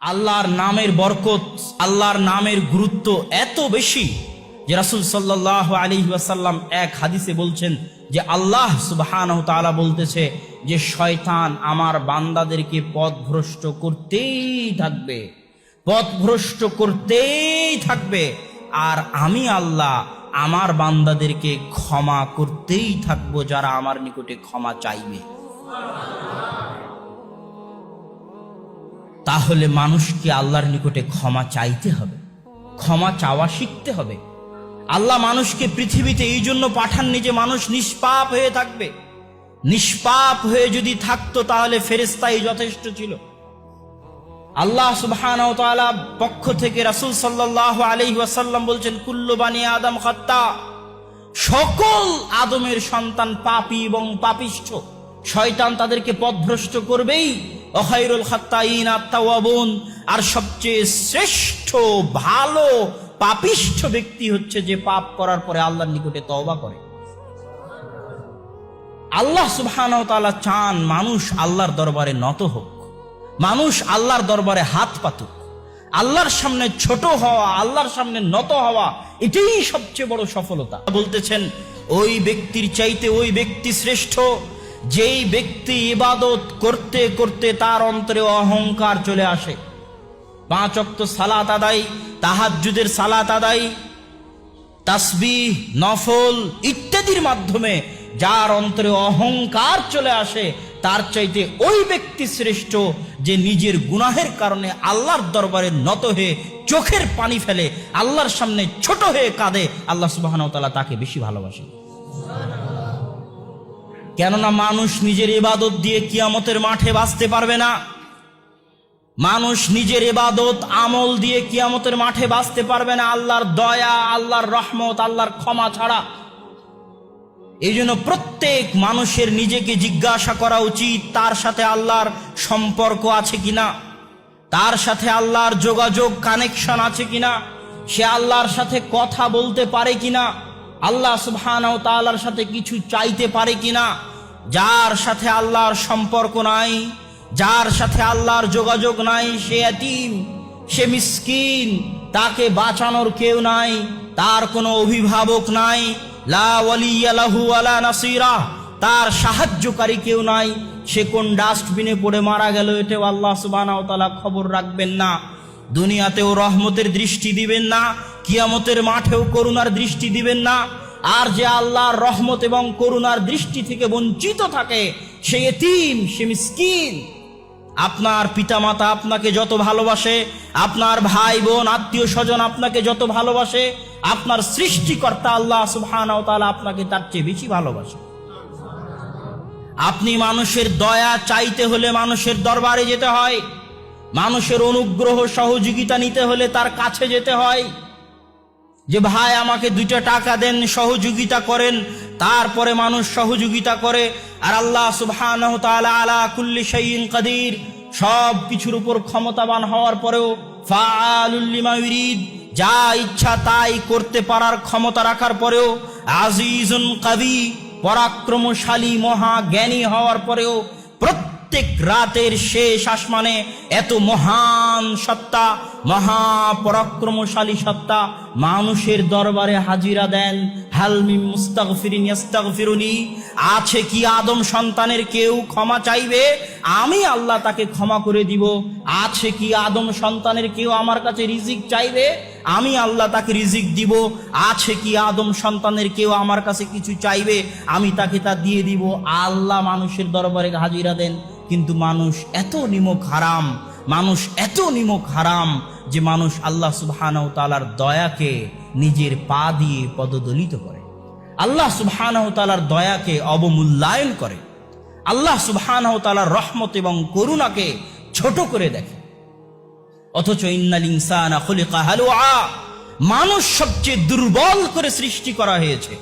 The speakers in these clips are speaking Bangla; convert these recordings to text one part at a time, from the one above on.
আল্লাহর নামের বরকত, আল্লাহর নামের গুরুত্ব এত বেশি যে রাসূল সাল্লাল্লাহু আলাইহি ওয়াসাল্লাম এক হাদিসে বলছেন যে আল্লাহ সুবহানাহু তাআলা বলতেছে যে শয়তান আমার বান্দাদেরকে পথভ্রষ্ট করতেই থাকবে, পথভ্রষ্ট করতেই থাকবে, আর আমি আল্লাহ আমার বান্দাদেরকে ক্ষমা করতেই থাকবো যারা আমার নিকটে ক্ষমা চাইবে। তাহলে মানুষকে আল্লাহর নিকটে ক্ষমা চাইতে হবে, ক্ষমা চাওয়া শিখতে হবে। আল্লাহ মানুষকে পৃথিবীতে এই জন্য পাঠাননি যে মানুষ নিষ্পাপ হয়ে থাকবে। নিষ্পাপ হয়ে যদি থাকতো তাহলে ফেরেশতাই যথেষ্ট ছিল। আল্লাহ সুবহানাহু ওয়া তাআলা পক্ষ থেকে রাসূল সাল্লাল্লাহু আলাইহি ওয়াসাল্লাম বলছেন কুল্লু বানি আদম খাত্তা, সকল আদমের সন্তান পাপী এবং পাপিষ্ঠ। শয়তান তাদেরকে পথভ্রষ্ট করবেই। খায়রুল খাত্তাইন আত-তাওয়াবুন, আর সবচেয়ে শ্রেষ্ঠ ভালো পাপিষ্ঠ ব্যক্তি হচ্ছে যে পাপ করার পরে আল্লাহর নিকটে তওবা করে। আল্লাহ সুবহানাহু ওয়া তাআলা চান মানুষ আল্লাহর দরবারে নত হোক, মানুষ আল্লাহর দরবারে হাত পাতুক। আল্লাহর সামনে ছোট হওয়া, আল্লাহর সামনে নত হওয়া, এটাই সবচেয়ে বড় সফলতা। বলতেছেন ওই ব্যক্তির চাইতে ওই ব্যক্তি শ্রেষ্ঠ যেই ব্যক্তি ইবাদত করতে করতে তার অন্তরে অহংকার চলে আসে। 5 ওয়াক্ত সালাত আদায়, তাহাজ্জুদের সালাত আদায়, তাসবিহ, নফল ইত্যাদির মাধ্যমে যার অন্তরে অহংকার চলে আসে, তার চাইতে ওই ব্যক্তি শ্রেষ্ঠ যে নিজের গুনাহের কারণে আল্লাহর দরবারে নত হয়ে চোখের পানি ফেলে, আল্লাহর সামনে ছোট হয়ে কাঁদে। আল্লাহ সুবহানাহু ওয়া তাআলা তাকে বেশি ভালোবাসেন। কেননা মানুষ নিজের ইবাদত দিয়ে কিয়ামতের মাঠে বাঁচতে পারবে না। মানুষ নিজের ইবাদত আমল দিয়ে কিয়ামতের মাঠে বাঁচতে পারবে না আল্লাহর দয়া, আল্লাহর রহমত, আল্লাহর ক্ষমা ছাড়া। এই জন্য প্রত্যেক মানুষের নিজেকে জিজ্ঞাসা করা উচিত তার সাথে আল্লাহর সম্পর্ক আছে কিনা, তার সাথে আল্লাহর যোগাযোগ কানেকশন আছে কিনা, সে আল্লাহর সাথে কথা বলতে পারে কিনা, আল্লাহ সুবহানাহু ওয়া তাআলার সাথে কিছু চাইতে পারে কিনা। যার সাথে আল্লাহর সম্পর্ক নাই, যার সাথে আল্লাহর যোগাযোগ নাই, সে এতিম, সে মিসকিন, তাকে বাঁচানোর কেউ নাই, তার কোনো অভিভাবক নাই, লা ওয়ালিয়া লাহু ওয়ালা নাসিরা, তার সাহায্যকারী কেউ নাই। সে কোন ডাস্টবিনে পড়ে মারা গেল এটাও আল্লাহ সুবহানাহু ওয়া তাআলা খবর রাখবেন না। দুনিয়াতেও রহমতের দৃষ্টি দিবেন না, কিয়ামতের মাঠেও করুণার দৃষ্টি দিবেন না। আর যে আল্লাহর রহমত এবং করুণার দৃষ্টি থেকে বঞ্চিত থাকে সে এতিম, সে মিসকিন। আপনার পিতামাতা আপনাকে যত ভালোবাসে, আপনার ভাই বোন আত্মীয় স্বজন আপনাকে যত ভালোবাসে, আপনার সৃষ্টিকর্তা আল্লাহ সুবহানাহু ওয়া তাআলা আপনাকে তার চেয়ে বেশি ভালোবাসে। আপনি মানুষের দয়া চাইতে হলে মানুষের দরবারে যেতে হয়, মানুষের অনুগ্রহ সহযোগিতা নিতে হলে তার কাছে যেতে হয়। যে ভাই আমাকে 2টা টাকা দেন, সহযোগিতা করেন, তারপরে মানুষ সহযোগিতা করে। আর আল্লাহ সুবহানাহু ওয়া তাআলা আলা কুল্লি শাইইন কাদির, সব কিছুর উপর ক্ষমতাবান হওয়ার পরেও ফাআলুল লিমা ইউরিদ, যা ইচ্ছা তাই করতে পারার ক্ষমতা রাখার পরেও আজিজুন কাবি, পরাক্রমশালী মহা জ্ঞানী হওয়ার পরেও প্রত্যেক রাতের শেষ আসমানে এত মহান সত্তা, মহা পরাক্রমশালী সত্তা মানুষের দরবারে হাজিরা দেন। হাল মিন মুস্তাগফিরিন ইস্তাগফিরুনি, আছে কি আদম সন্তানের কেউ ক্ষমা চাইবে, আমি আল্লাহ তাকে ক্ষমা করে দিব। আছে কি আদম সন্তানের কেউ আমার কাছে রিজিক চাইবে, আমি আল্লাহ তাকে রিজিক দিব। আছে কি আদম সন্তানের কেউ আমার কাছে কিছু চাইবে, আমি তাকে তা দিয়ে দিব। আল্লাহ মানুষের দরবারে হাজিরা দেন। কিন্তু মানুষ এত নিমক হারাম, মানুষ এত নিমক হারাম যে মানুষ আল্লাহ সুবহানাহু ওয়া তাআলার দয়াকে নিজের পা দিয়ে পদদলিত করে, আল্লাহ সুবহানাহু ওয়া তাআলার দয়াকে অবমূল্যায়ন করে, আল্লাহ সুবহানাহু ওয়া তাআলার রহমত এবং করুণাকে ছোট করে দেখে। অথচ ইন্নাল ইনসানা খুলিকা হালুআ, মানুষ সবচেয়ে দুর্বল করে সৃষ্টি করা হয়েছে।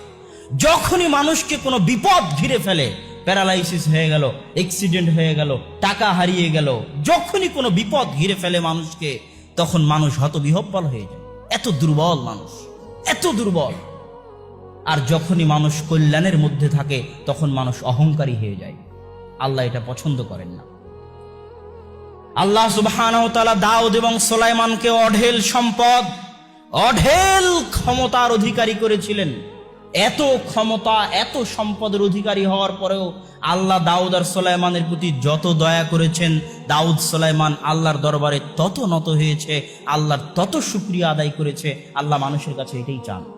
যখনই মানুষকে কোনো বিপদ ঘিরে ফেলে, প্যারালাইসিস হয়ে গেল, অ্যাক্সিডেন্ট হয়ে গেল, টাকা হারিয়ে গেল, যখনই কোনো বিপদ ঘিরে ফেলে মানুষকে, তখন মানুষ হতবিহ্বল হয়ে যায়। এত দুর্বল মানুষ, এত দুর্বল। আর যখনই মানুষ কল্যাণের মধ্যে থাকে তখন মানুষ অহংকারী হয়ে যায়। আল্লাহ এটা পছন্দ করেন না। আল্লাহ সুবহানাহু ওয়া তাআলা দাউদ এবং সুলাইমানকে অঢেল সম্পদ, অঢেল ক্ষমতার অধিকারী করেছিলেন। এত ক্ষমতা, এত সম্পদের অধিকারী হওয়ার পরেও আল্লাহ দাউদ আর সুলাইমানের প্রতি যত দয়া করেছেন, দাউদ সুলাইমান আল্লাহর দরবারে তত নত হয়েছে, আল্লাহর তত শুকরিয়া আদায় করেছে। আল্লাহ মানুষের কাছে এটাই চান।